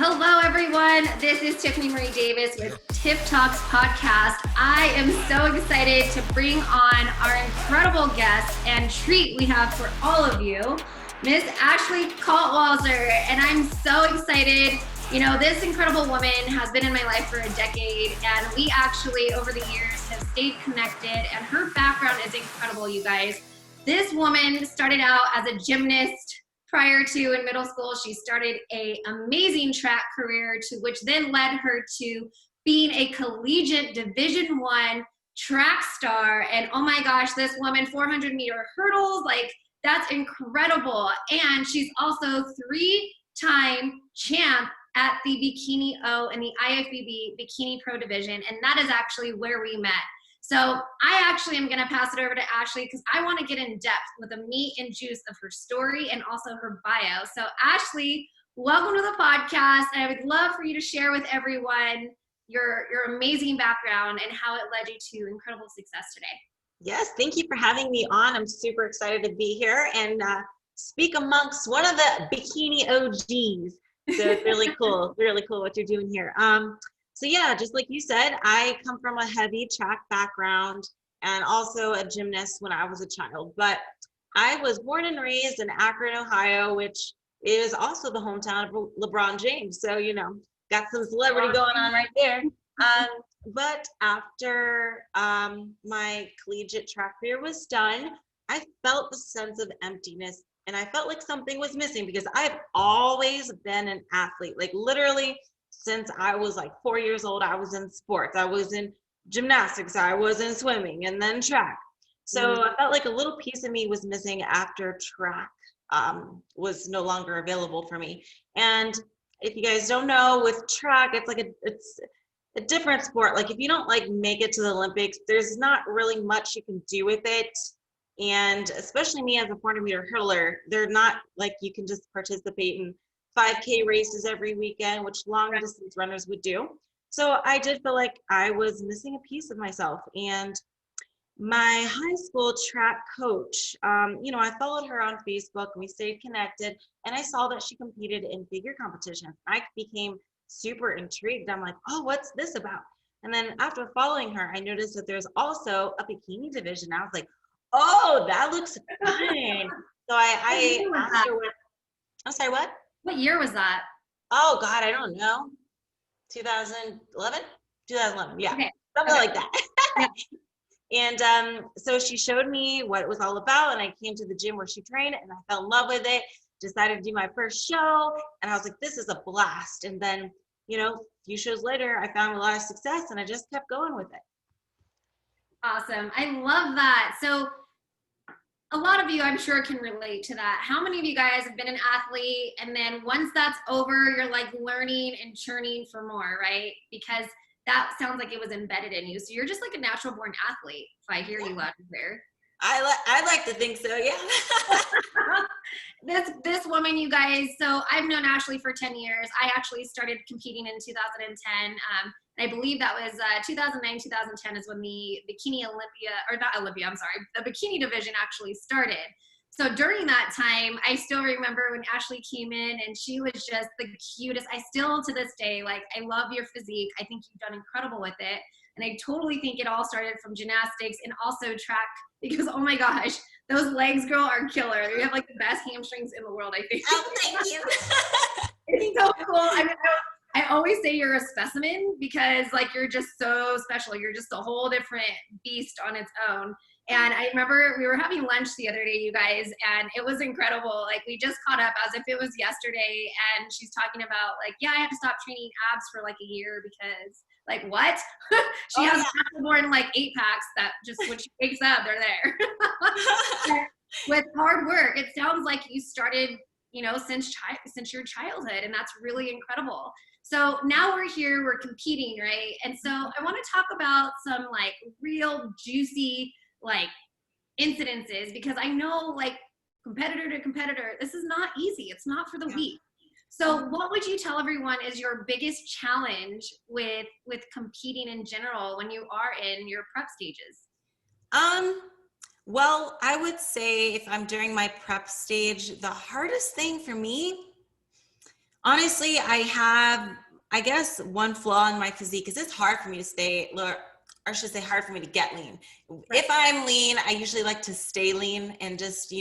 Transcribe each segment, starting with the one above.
Hello, everyone. This is Tiffany Marie Davis with Tiff Talks Podcast. I am so excited to bring on our incredible guest and treat we have for all of you, Miss Ashley Kaltwasser. And I'm so excited. You know, this incredible woman has been in my life for a decade, and we actually, over the years, have stayed connected, and her background is incredible, you guys. This woman started out as a gymnast. Prior to in middle school, she started an amazing track career, to which then led her to being a collegiate Division I track star. And oh my gosh, this woman, 400-meter hurdles, like that's incredible. And she's also three-time champ at the Bikini O and the IFBB Bikini Pro Division. And that is actually where we met. So I actually am going to pass it over to Ashley because I want to get in depth with the meat and juice of her story and also her bio. So Ashley, welcome to the podcast. And I would love for you to share with everyone your amazing background and how it led you to incredible success today. Yes, thank you for having me on. I'm super excited to be here and speak amongst one of the bikini OGs. So it's really cool what you're doing here. So yeah, just like you said, I come from a heavy track background and also a gymnast when I was a child. But I was born and raised in Akron, Ohio, which is also the hometown of LeBron James. So, you know, got some celebrity going on right there. But after my collegiate track career was done, I felt a sense of emptiness and I felt like something was missing because I've always been an athlete, like literally since I was like 4 years old. I was in sports. I was in gymnastics. I was in swimming and then track. So I felt like a little piece of me was missing after track was no longer available for me. And if you guys don't know, with track, it's a different sport. Like if you don't like make it to the Olympics, there's not really much you can do with it. And especially me as a 400-meter hurdler, they're not like you can just participate in 5K races every weekend, which long distance runners would do. So I did feel like I was missing a piece of myself. And my high school track coach, you know, I followed her on Facebook and we stayed connected, and I saw that she competed in figure competitions. I became super intrigued. I'm like, oh, what's this about? And then after following her, I noticed that there's also a bikini division. I was like, oh, that looks fun. So I asked her what, I'm sorry, what? What year was that? Oh God, I don't know. 2011? 2011, yeah. Okay. Something like that. And so she showed me what it was all about, and I came to the gym where she trained and I fell in love with it, decided to do my first show, and I was like, this is a blast. And then, you know, a few shows later, I found a lot of success and I just kept going with it. Awesome. I love that. So a lot of you, I'm sure, can relate to that. How many of you guys have been an athlete and then once that's over, you're like learning and churning for more, right? Because that sounds like it was embedded in you. So you're just like a natural born athlete, if I hear you loud and clear. I like to think so, yeah. This woman, you guys, so I've known Ashley for 10 years. I actually started competing in 2010. I believe that was 2009, 2010 is when the Bikini Olympia, or not Olympia, I'm sorry, the Bikini division actually started. So during that time, I still remember when Ashley came in and she was just the cutest. I still, to this day, like, I love your physique. I think you've done incredible with it. And I totally think it all started from gymnastics and also track because, oh my gosh, those legs, girl, are killer. You have like the best hamstrings in the world, I think. Oh, thank you. It's so cool. I mean, I always say you're a specimen because like you're just so special. You're just a whole different beast on its own. And I remember we were having lunch the other day, you guys, and it was incredible. Like we just caught up as if it was yesterday. And she's talking about like, yeah, I had to stop training abs for like a year because like what? She has more than like 8 packs that just when she wakes up, they're there. With hard work, it sounds like you started, you know, since your childhood, and that's really incredible. So now we're here, we're competing, right? And so I want to talk about some like real juicy like incidences because I know like competitor to competitor, this is not easy. It's not for the weak. So what would you tell everyone is your biggest challenge with competing in general when you are in your prep stages? Well, I would say if I'm during my prep stage, the hardest thing for me, Honestly, I have, I guess, one flaw in my physique is it's hard for me to stay, or I should say hard for me to get lean. Right. If I'm lean, I usually like to stay lean and just,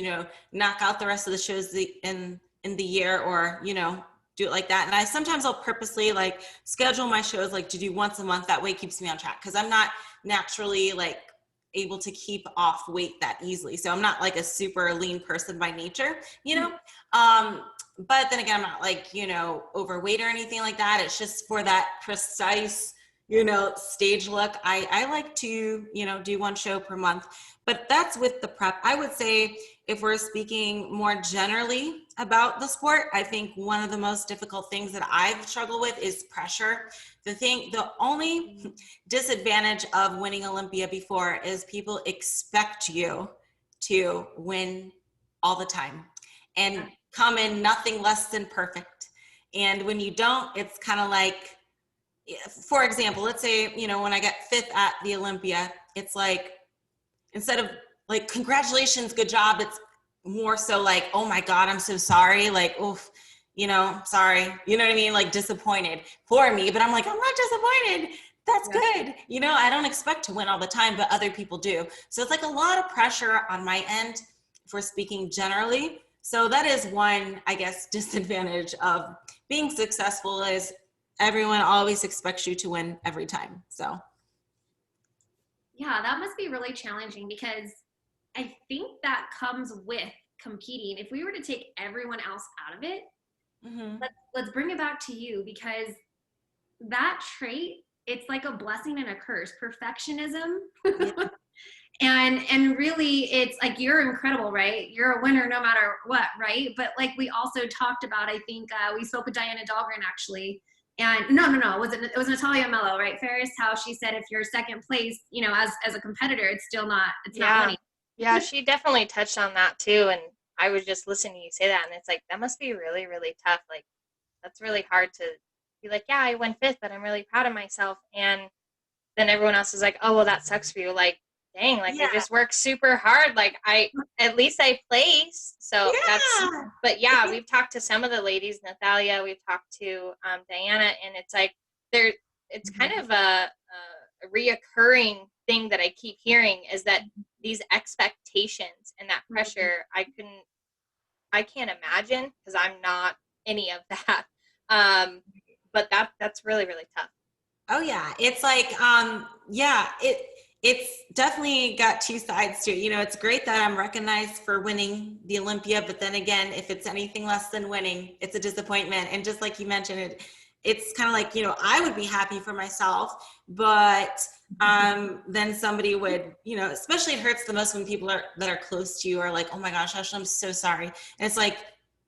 knock out the rest of the shows in the year, or, do it like that. And sometimes I'll purposely like schedule my shows like to do once a month. That way it keeps me on track, because I'm not naturally like able to keep off weight that easily. So I'm not like a super lean person by nature, but then again, I'm not like, overweight or anything like that. It's just for that precise, stage look. I like to, do one show per month, but that's with the prep. I would say if we're speaking more generally about the sport, I think one of the most difficult things that I've struggled with is pressure. The only disadvantage of winning Olympia before is people expect you to win all the time and come in nothing less than perfect. And when you don't, it's kind of like, for example, let's say, when I got 5th at the Olympia, it's like, instead of like, congratulations, good job, it's more so like, oh my God, I'm so sorry. Like, oof, sorry. You know what I mean? Like disappointed for me, but I'm like, I'm not disappointed. That's good. I don't expect to win all the time, but other people do. So it's like a lot of pressure on my end if we're speaking generally. So that is one, I guess, disadvantage of being successful is everyone always expects you to win every time. So. Yeah, that must be really challenging, because I think that comes with competing. If we were to take everyone else out of it, let's bring it back to you, because that trait, it's like a blessing and a curse. Perfectionism. Yeah. And really, it's like, you're incredible, right? You're a winner no matter what, right? But like we also talked about, I think we spoke with Diana Dahlgren actually, and no, it was Natalia Mello, right, Ferris? How she said if you're second place, as a competitor, it's still not, it's not winning. Yeah, she definitely touched on that too, and I was just listening to you say that, and it's like, that must be really, really tough. Like, that's really hard to be like, yeah, I went 5th, but I'm really proud of myself, and then everyone else is like, oh, well, that sucks for you. Like, dang, like, I just worked super hard. Like, at least I placed. So but yeah, we've talked to some of the ladies, Natalia, we've talked to Diana, and it's like, it's kind of a reoccurring thing that I keep hearing, is that these expectations and that pressure, I can't imagine, because I'm not any of that. But that's really, really tough. Oh yeah. It's like, it's definitely got two sides to it. It's great that I'm recognized for winning the Olympia, but then again, if it's anything less than winning, it's a disappointment. And just like you mentioned, it's kind of like, I would be happy for myself, but then somebody would, especially it hurts the most when people that are close to you are like, oh my gosh, Ashley, I'm so sorry. And it's like,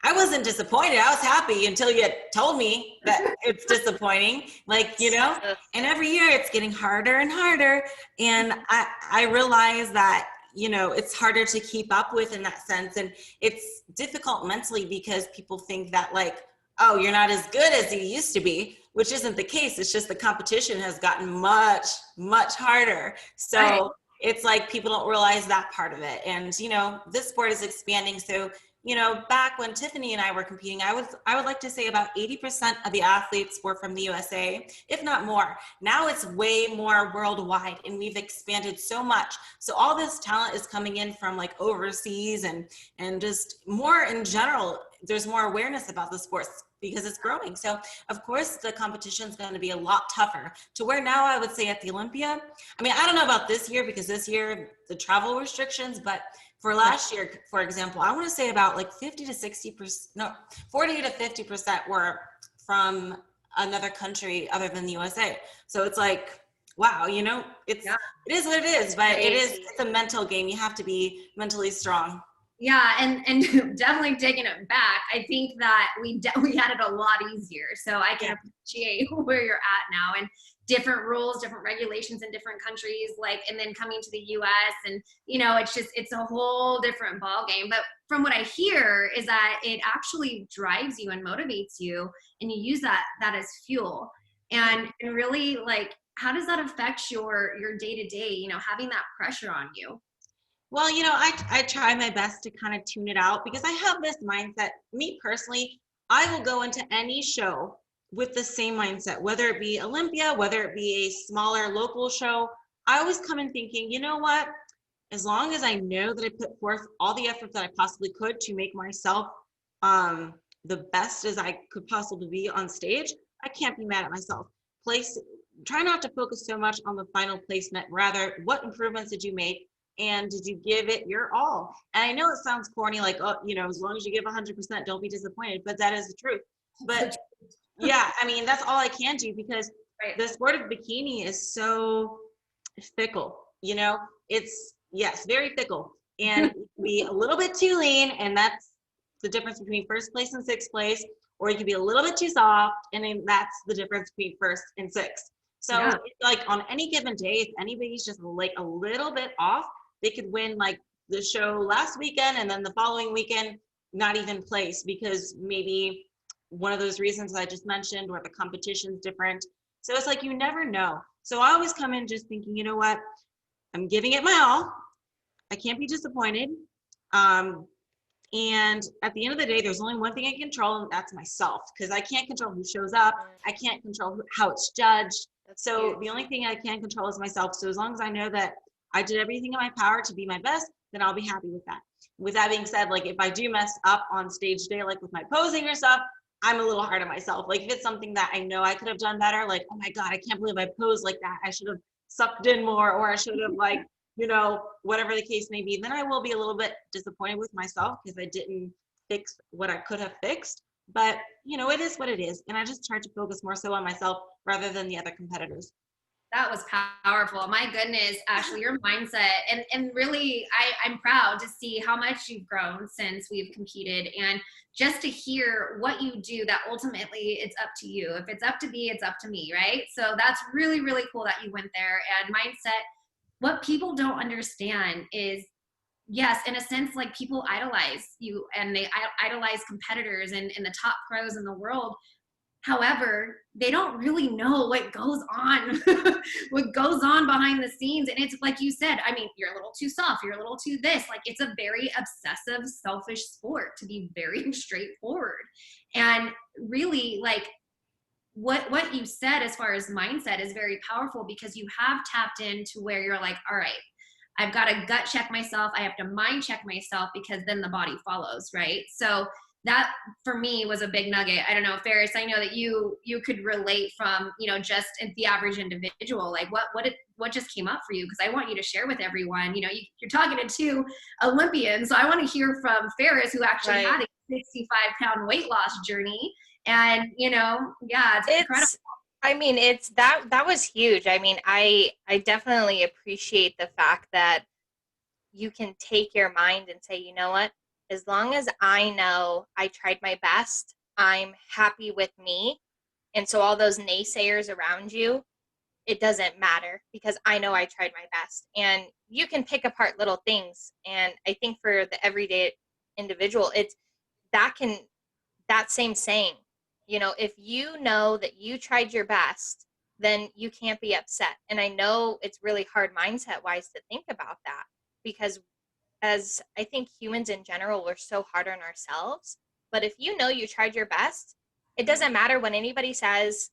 I wasn't disappointed. I was happy until you told me that it's disappointing. Like, and every year it's getting harder and harder. And I realize that, it's harder to keep up with in that sense. And it's difficult mentally, because people think that like, oh, you're not as good as you used to be, which isn't the case. It's just the competition has gotten much, much harder. So it's like people don't realize that part of it. And, this sport is expanding. So, back when Tiffany and I were competing, I would like to say about 80% of the athletes were from the USA, if not more. Now it's way more worldwide, and we've expanded so much. So all this talent is coming in from like overseas, and just more in general, there's more awareness about the sports because it's growing. So of course the competition is going to be a lot tougher, to where now I would say at the Olympia, I mean, I don't know about this year, because this year the travel restrictions, but for last year, for example, I want to say about like 40 to 50% were from another country other than the USA. So it's like, wow, it is what it is, but it's a mental game. You have to be mentally strong. Yeah, and definitely taking it back, I think that we had it a lot easier. So I can appreciate where you're at now, and different rules, different regulations in different countries, like, and then coming to the US, and it's a whole different ball game. But from what I hear is that it actually drives you and motivates you, and you use that as fuel. And really, like, how does that affect your day-to-day, having that pressure on you? Well, I try my best to kind of tune it out, because I have this mindset, me personally, I will go into any show with the same mindset, whether it be Olympia, whether it be a smaller local show. I always come in thinking, you know what? As long as I know that I put forth all the effort that I possibly could to make myself the best as I could possibly be on stage, I can't be mad at myself. Try not to focus so much on the final placement, rather what improvements did you make and did you give it your all? And I know it sounds corny, like, oh, as long as you give 100%, don't be disappointed, but that is the truth. But yeah, I mean, that's all I can do, because the sport of bikini is so fickle, it's, yes, very fickle, and it can be a little bit too lean, and that's the difference between first place and sixth place, or you can be a little bit too soft, and then that's the difference between first and sixth. So like on any given day, if anybody's just like a little bit off, they could win like the show last weekend, and then the following weekend not even place, because maybe one of those reasons I just mentioned, or the competition's different. So it's like, you never know. So I always come in just thinking, you know what, I'm giving it my all. I can't be disappointed. And at the end of the day, there's only one thing I can control, and that's myself, because I can't control who shows up. I can't control how it's judged. So the only thing I can control is myself. So as long as I know that I did everything in my power to be my best, then I'll be happy with that. With that being said, like if I do mess up on stage day, like with my posing or stuff, I'm a little hard on myself. Like if it's something that I know I could have done better, like, oh my God, I can't believe I posed like that. I should have sucked in more, or I should have like, whatever the case may be, then I will be a little bit disappointed with myself because I didn't fix what I could have fixed. But, it is what it is. And I just tried to focus more so on myself rather than the other competitors. That was powerful. My goodness, Ashley, your mindset. And really, I'm proud to see how much you've grown since we've competed, and just to hear what you do, that ultimately it's up to you. If it's up to me, it's up to me, right? So that's really, really cool that you went there. And mindset, what people don't understand is, yes, in a sense, like people idolize you and they idolize competitors and the top pros in the world. However, they don't really know what goes on, what goes on behind the scenes. And it's like you said, I mean, you're a little too soft, you're a little too this. Like, it's a very obsessive, selfish sport, to be very straightforward. And really, like, what you said as far as mindset is very powerful, because you have tapped into where you're like, all right, I've got to gut check myself. I have to mind check myself, because then the body follows, right? So that for me was a big nugget. I don't know, Ferris, I know that you could relate from, just the average individual. Like what just came up for you? Because I want you to share with everyone, you're talking to two Olympians. So I want to hear from Ferris, who actually had a 65-pound weight loss journey. And, it's incredible. I mean, it's that was huge. I mean, I definitely appreciate the fact that you can take your mind and say, you know what, as long as I know I tried my best, I'm happy with me. And so all those naysayers around you, it doesn't matter, because I know I tried my best. And you can pick apart little things. And I think for the everyday individual, it's that same saying, if you know that you tried your best, then you can't be upset. And I know it's really hard mindset wise to think about that, because as I think humans in general, we're so hard on ourselves. But if you know you tried your best, it doesn't matter when anybody says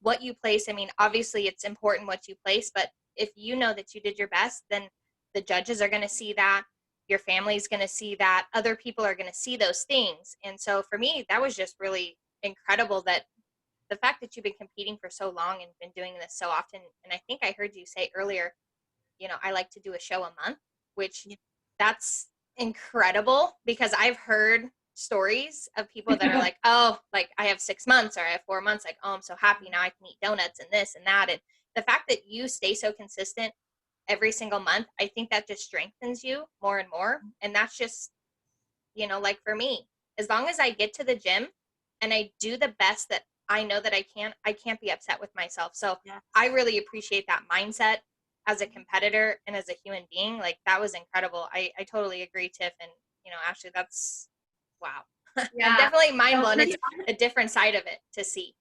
what you place. I mean, obviously it's important what you place, but if you know that you did your best, then the judges are going to see that. Your family's going to see that. Other people are going to see those things. And so for me, that was just really incredible, that the fact that you've been competing for so long and been doing this so often. And I think I heard you say earlier, I like to do a show a month, which that's incredible, because I've heard stories of people that are like, oh, like I have 6 months or I have 4 months. Like, oh, I'm so happy now I can eat donuts and this and that. And the fact that you stay so consistent every single month, I think that just strengthens you more and more. And that's just, like for me, as long as I get to the gym and I do the best that I know that I can't be upset with myself. So I really appreciate that mindset as a competitor and as a human being. Like, that was incredible. I totally agree, Tiff. And, Ashley, that's wow. Yeah. I'm definitely mind blown. It's a different side of it to see.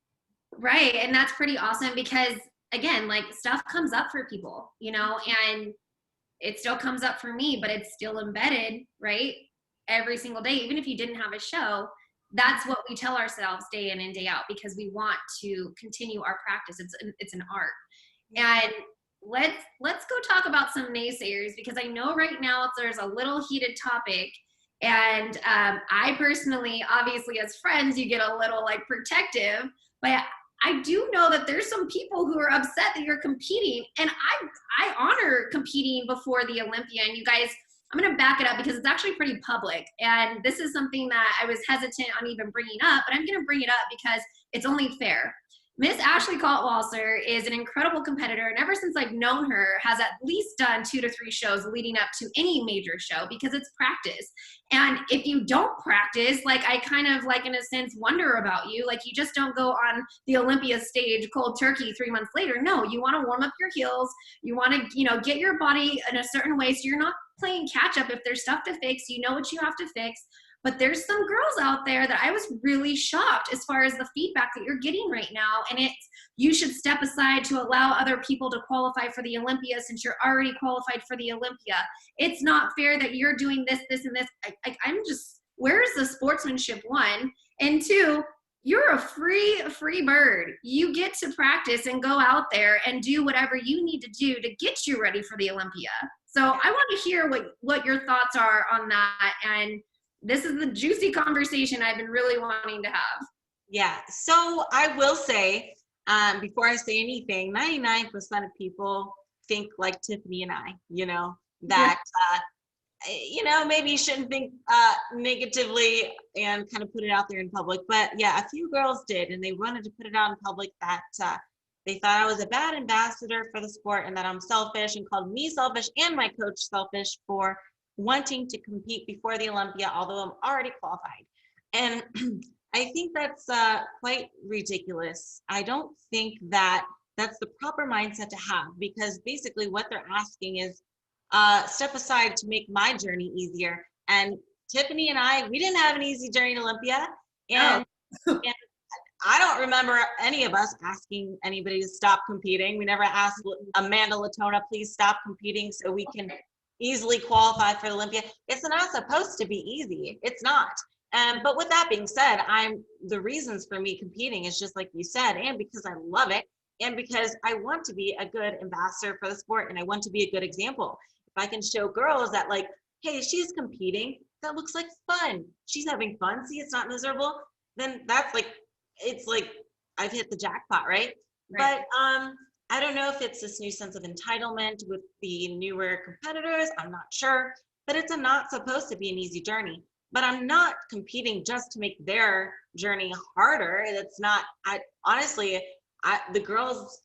Right. And that's pretty awesome, because again, like, stuff comes up for people, and it still comes up for me, but it's still embedded, right? Every single day, even if you didn't have a show, that's what we tell ourselves day in and day out, because we want to continue our practice. It's an art. And let's go talk about some naysayers, because I know right now there's a little heated topic. And I personally, obviously as friends, you get a little like protective, but I do know that there's some people who are upset that you're competing, and I honor competing before the Olympia. And you guys, I'm going to back it up because it's actually pretty public. And this is something that I was hesitant on even bringing up, but I'm going to bring it up because it's only fair. Miss Ashley Kaltwasser is an incredible competitor, and ever since I've known her, has at least done 2 to 3 shows leading up to any major show, because it's practice. And if you don't practice, like, I kind of, like, in a sense, wonder about you. Like, you just don't go on the Olympia stage cold turkey 3 months later. No, you want to warm up your heels. You want to, get your body in a certain way so you're not playing catch up. If there's stuff to fix, you know what you have to fix. But there's some girls out there that I was really shocked as far as the feedback that you're getting right now. And it's, you should step aside to allow other people to qualify for the Olympia since you're already qualified for the Olympia. It's not fair that you're doing this, this, and this. I'm just, where's the sportsmanship, one? And two, you're a free bird. You get to practice and go out there and do whatever you need to do to get you ready for the Olympia. So I want to hear what your thoughts are on that. And this is the juicy conversation I've been really wanting to have. Yeah. So I will say, before I say anything, 99% of people think like Tiffany and I, that, maybe you shouldn't think negatively and kind of put it out there in public. But yeah, a few girls did, and they wanted to put it out in public that they thought I was a bad ambassador for the sport and that I'm selfish, and called me selfish and my coach selfish for wanting to compete before the Olympia, although I'm already qualified. And I think that's quite ridiculous. I don't think that that's the proper mindset to have, because basically what they're asking is step aside to make my journey easier. And Tiffany and I, we didn't have an easy journey to Olympia. And, and I don't remember any of us asking anybody to stop competing. We never asked Amanda Latona, please stop competing so we can easily qualify for the Olympia. It's not supposed to be easy. It's not. But with that being said, the reasons for me competing is just like you said, and because I love it, and because I want to be a good ambassador for the sport, and I want to be a good example. If I can show girls that, like, hey, she's competing, that looks like fun. She's having fun. See, it's not miserable. Then that's like, it's like I've hit the jackpot, right? But I don't know if it's this new sense of entitlement with the newer competitors. I'm not sure, but it's not supposed to be an easy journey. But I'm not competing just to make their journey harder. It's not, the girls,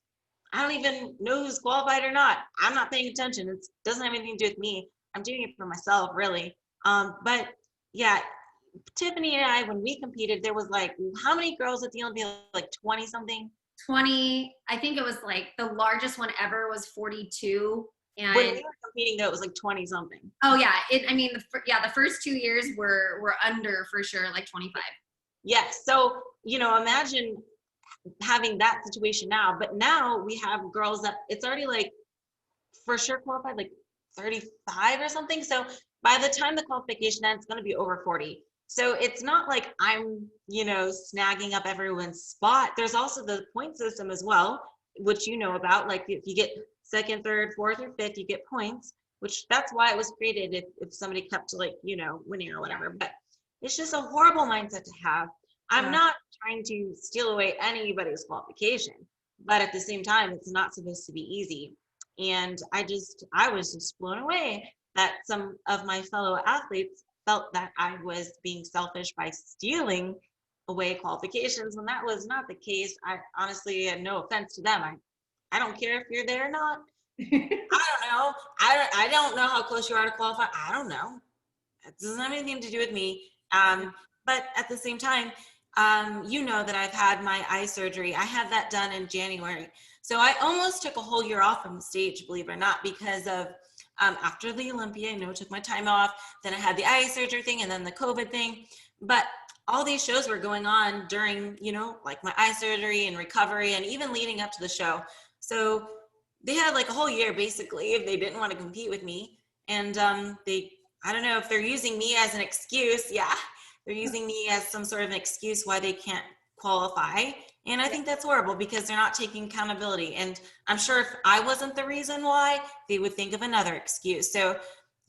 I don't even know who's qualified or not. I'm not paying attention. It doesn't have anything to do with me. I'm doing it for myself, really. But yeah, Tiffany and I, when we competed, there was like, how many girls at the Olympia? Like 20 something? 20, I think it was like the largest one ever was 42. And when we were competing, though, it was like 20 something. Oh yeah, the first 2 years were under for sure, like 25. Yes, so imagine having that situation now, but now we have girls that it's already like for sure qualified like 35 or something. So by the time the qualification ends, it's going to be over 40. So it's not like I'm, snagging up everyone's spot. There's also the point system as well, which you know about. Like if you get second, third, fourth, or fifth, you get points, which that's why it was created if somebody kept like, winning or whatever. But it's just a horrible mindset to have. I'm not trying to steal away anybody's qualification, but at the same time, it's not supposed to be easy. And I was just blown away that some of my fellow athletes felt that I was being selfish by stealing away qualifications, when that was not the case. I honestly had no offense to them. I don't care if you're there or not. I don't know. I don't know how close you are to qualify. I don't know. It doesn't have anything to do with me. But at the same time, that I've had my eye surgery. I had that done in January. So I almost took a whole year off from the stage, believe it or not, because of after the Olympia, I took my time off. Then I had the eye surgery thing and then the COVID thing. But all these shows were going on during, like my eye surgery and recovery and even leading up to the show. So they had like a whole year basically if they didn't want to compete with me. And I don't know if they're using me as an excuse. Yeah. They're using me as some sort of an excuse why they can't qualify. And I think that's horrible because they're not taking accountability. And I'm sure if I wasn't the reason why, they would think of another excuse. So,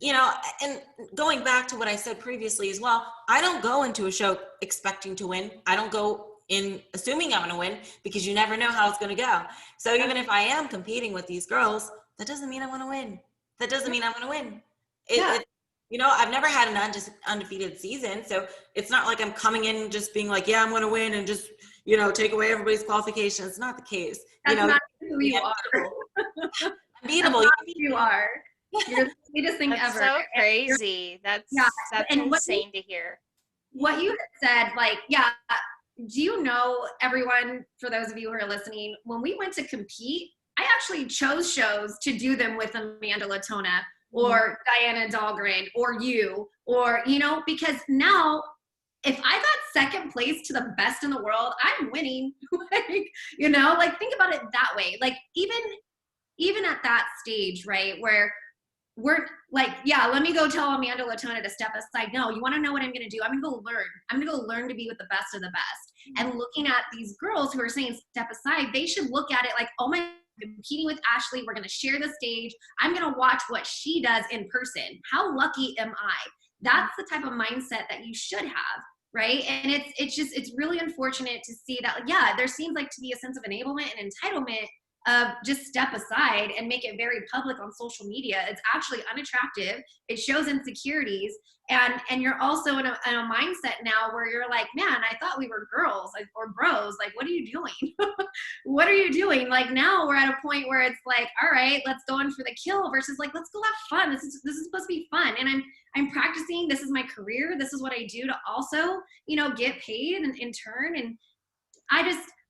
you know, and going back to what I said previously as well, I don't go into a show expecting to win. I don't go in assuming I'm going to win, because you never know how it's going to go. So even if I am competing with these girls, that doesn't mean I want to win. That doesn't mean I'm going to win. You know, I've never had an undefeated season. So it's not like I'm coming in just being like, yeah, I'm going to win and just, you know, take away everybody's qualifications. It's not the case. That's you know, not who you are. Unbeatable. You are. You're the sweetest thing That's ever. so crazy. That's insane to hear. What you had said, like, yeah, do you know, everyone, for those of you who are listening, when we went to compete, I actually chose shows to do them with Amanda Latona or Diana Dahlgren or you, or, you know, because now if I got second place to the best in the world, I'm winning. Like, you know, like, think about it that way. Like, even at that stage, right, where we're like, yeah, let me go tell Amanda Latona to step aside. No, you want to know what I'm going to do? I'm going to go learn. I'm going to go learn to be with the best of the best. And looking at these girls who are saying step aside, they should look at it like, oh my, I'm competing with Ashley. We're going to share the stage. I'm going to watch what she does in person. How lucky am I? That's the type of mindset that you should have, right? And it's really unfortunate to see that, yeah, there seems like to be a sense of enablement and entitlement of just step aside and make it very public on social media. It's actually unattractive. It shows insecurities. And you're also in a mindset now where you're like, man, I thought we were girls, like, or bros. Like, what are you doing? What are you doing? Like, now we're at a point where it's like, all right, let's go in for the kill versus like, let's go have fun. This is supposed to be fun. And I'm practicing. This is my career. This is what I do to also, you know, get paid in turn. And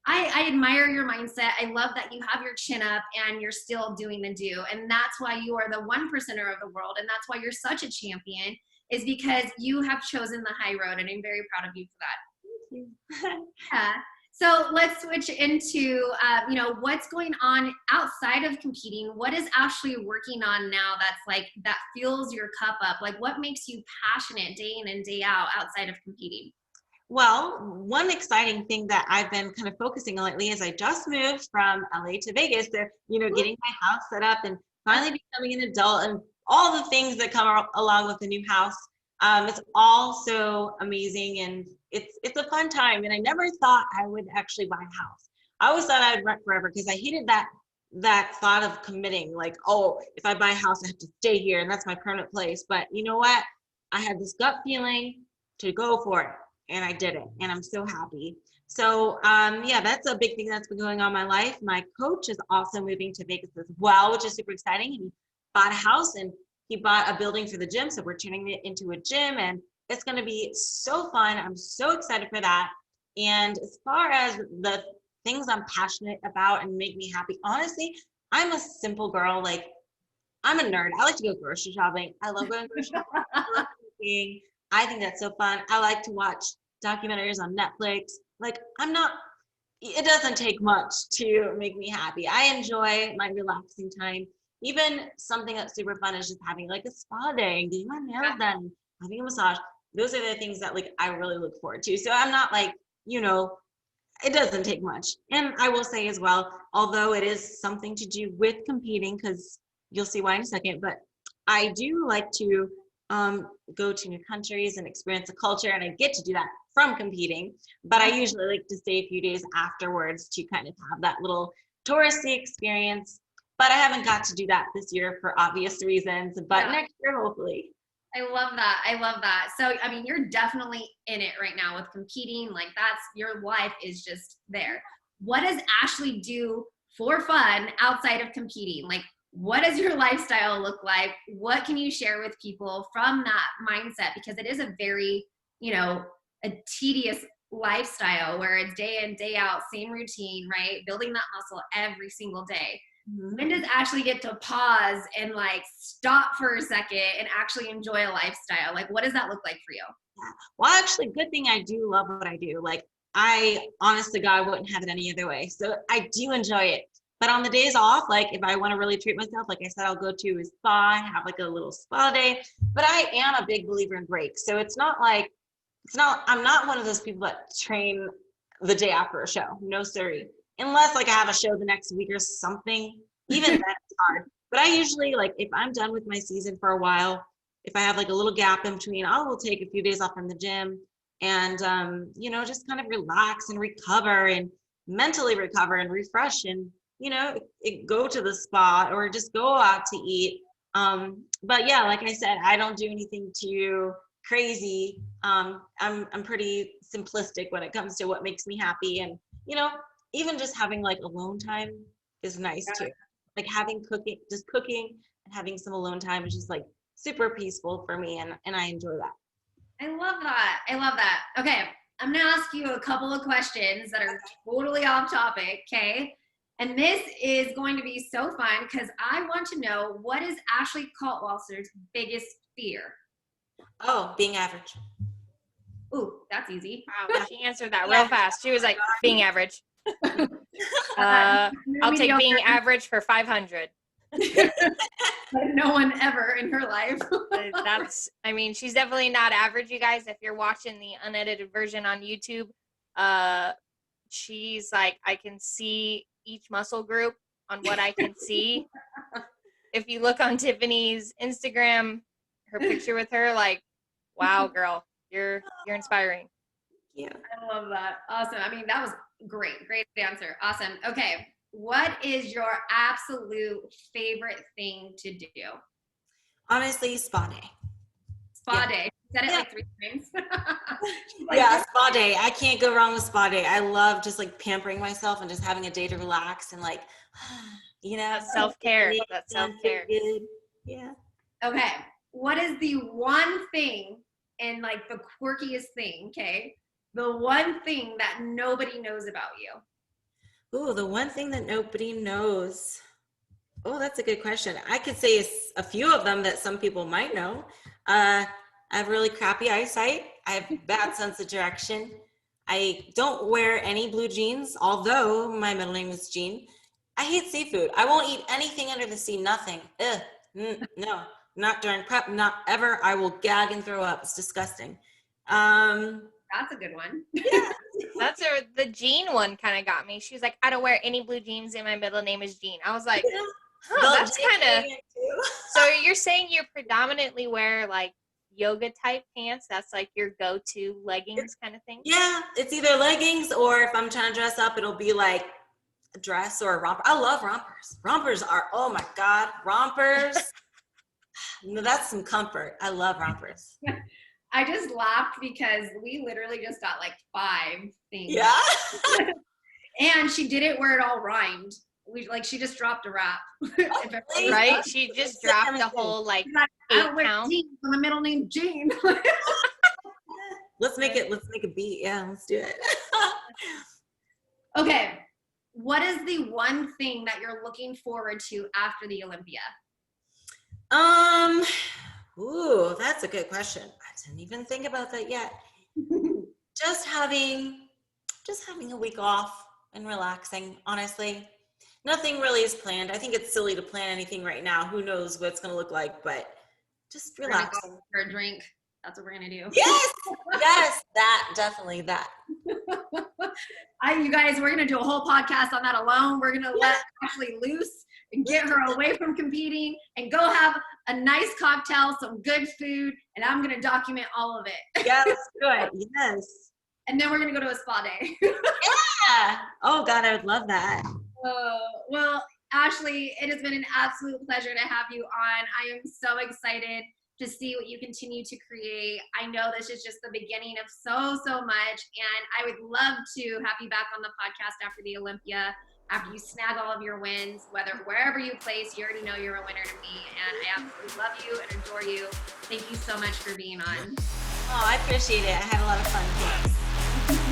I admire your mindset. I love that you have your chin up and you're still doing the do. And that's why you are the 1%er of the world. And that's why you're such a champion, is because you have chosen the high road. And I'm very proud of you for that. Thank you. Yeah. So let's switch into, you know, what's going on outside of competing. What is Ashley working on now that's like, that fills your cup up? Like, what makes you passionate day in and day out outside of competing? Well, one exciting thing that I've been kind of focusing on lately is I just moved from LA to Vegas. So, you know, getting my house set up and finally becoming an adult and all the things that come along with the new house. It's all so amazing and it's a fun time. And I never thought I would actually buy a house. I always thought I'd rent forever because I hated that thought of committing, like, oh, if I buy a house, I have to stay here and that's my permanent place. But you know what? I had this gut feeling to go for it. And I did it, and I'm so happy. So, yeah, that's a big thing that's been going on in my life. My coach is also moving to Vegas as well, which is super exciting. He bought a house, and he bought a building for the gym, so we're turning it into a gym, and it's going to be so fun. I'm so excited for that. And as far as the things I'm passionate about and make me happy, honestly, I'm a simple girl. Like, I'm a nerd. I like to go grocery shopping. I love going grocery shopping. I think that's so fun. I like to watch documentaries on Netflix. Like, it doesn't take much to make me happy. I enjoy my relaxing time. Even something that's super fun is just having like a spa day and getting my nails done, having a massage. Those are the things that like I really look forward to. So I'm not like, you know, it doesn't take much. And I will say as well, although it is something to do with competing, because you'll see why in a second, but I do like to go to new countries and experience the culture, and I get to do that from competing, but I usually like to stay a few days afterwards to kind of have that little touristy experience. But I haven't got to do that this year for obvious reasons, but next year hopefully. I love that. I love that. So, I mean, you're definitely in it right now with competing. Like, that's, your life is just there. What does Ashley do for fun outside of competing? Like, what does your lifestyle look like? What can you share with people from that mindset? Because it is a very, you know, a tedious lifestyle where it's day in, day out, same routine, right? Building that muscle every single day. Mm-hmm. When does Ashley get to pause and like stop for a second and actually enjoy a lifestyle? Like, what does that look like for you? Yeah. Well, actually, good thing I do love what I do. Like, I honestly, God, wouldn't have it any other way. So I do enjoy it. But on the days off, like if I want to really treat myself, like I said, I'll go to a spa and have like a little spa day. But I am a big believer in breaks. So it's not like I'm not one of those people that train the day after a show. No siree. Unless like I have a show the next week or something, even then it's hard. But I usually like, if I'm done with my season for a while, if I have like a little gap in between, I will take a few days off from the gym and, you know, just kind of relax and recover and mentally recover and refresh and, you know, go to the spa or just go out to eat. But yeah, like I said, I don't do anything too crazy. I'm pretty simplistic when it comes to what makes me happy. And, you know, even just having like alone time is nice too. Like having cooking and having some alone time is just like super peaceful for me. And I enjoy that. I love that. I love that. Okay. I'm going to ask you a couple of questions that are totally off topic. Okay. And this is going to be so fun because I want to know, what is Ashley Kaltwasser's biggest fear? Oh, being average. Ooh, that's easy. Wow, she answered that real fast. She was like, being average. I'll take being average for 500. No one ever in her life. I mean, she's definitely not average, you guys. If you're watching the unedited version on YouTube, she's like, I can see each muscle group on what I can see. If you look on Tiffany's Instagram, her picture with her, like, wow, girl, you're inspiring. Yeah. I love that. Awesome. I mean, that was great answer. Awesome. Okay. What is your absolute favorite thing to do? Honestly, spa day. Spa day. You said it like 3 times. Yeah, spa day. I can't go wrong with spa day. I love just like pampering myself and just having a day to relax and like, you know, self-care. That's self-care. Good. Yeah. Okay. What is the one thing, and like the quirkiest thing, okay? The one thing that nobody knows about you? Ooh, the one thing that nobody knows. Oh, that's a good question. I could say a few of them that some people might know. I have really crappy eyesight. I have bad sense of direction. I don't wear any blue jeans, although my middle name is Jean. I hate seafood. I won't eat anything under the sea, nothing. Ugh, no, not during prep, not ever. I will gag and throw up. It's disgusting. That's a good one. Yeah. The Jean one kind of got me. She was like, I don't wear any blue jeans and my middle name is Jean. I was like, that's kind of. So you're saying you predominantly wear like yoga type pants? That's like your go-to leggings kind of thing? Yeah, it's either leggings or if I'm trying to dress up, it'll be like a dress or a romper. I love rompers. Rompers are, oh my God, rompers. No, that's some comfort. I love rompers. I just laughed because we literally just got like 5 things. Yeah. And she did it where it all rhymed. She just dropped a rap. Right? She just dropped a whole like 8 count. My middle name Jean. Let's make a beat. Yeah, let's do it. Okay. What is the one thing that you're looking forward to after the Olympia? Ooh, that's a good question. I didn't even think about that yet. Just having a week off and relaxing, honestly. Nothing really is planned. I think it's silly to plan anything right now. Who knows what it's going to look like, but just relaxing. Go for a drink. That's what we're going to do. Yes, yes, definitely that. You guys, we're going to do a whole podcast on that alone. We're going to let Ashley loose and get her away from competing and go have a nice cocktail, some good food, and I'm going to document all of it. Yes, good. Yes. And then we're going to go to a spa day. Yeah. Oh, God, I would love that. Well, Ashley, it has been an absolute pleasure to have you on. I am so excited to see what you continue to create. I know this is just the beginning of so much, and I would love to have you back on the podcast after the Olympia, after you snag all of your wins, wherever you place. You already know you're a winner to me, and I absolutely love you and adore you. Thank you so much for being on. Oh, I appreciate it. I had a lot of fun. Thanks.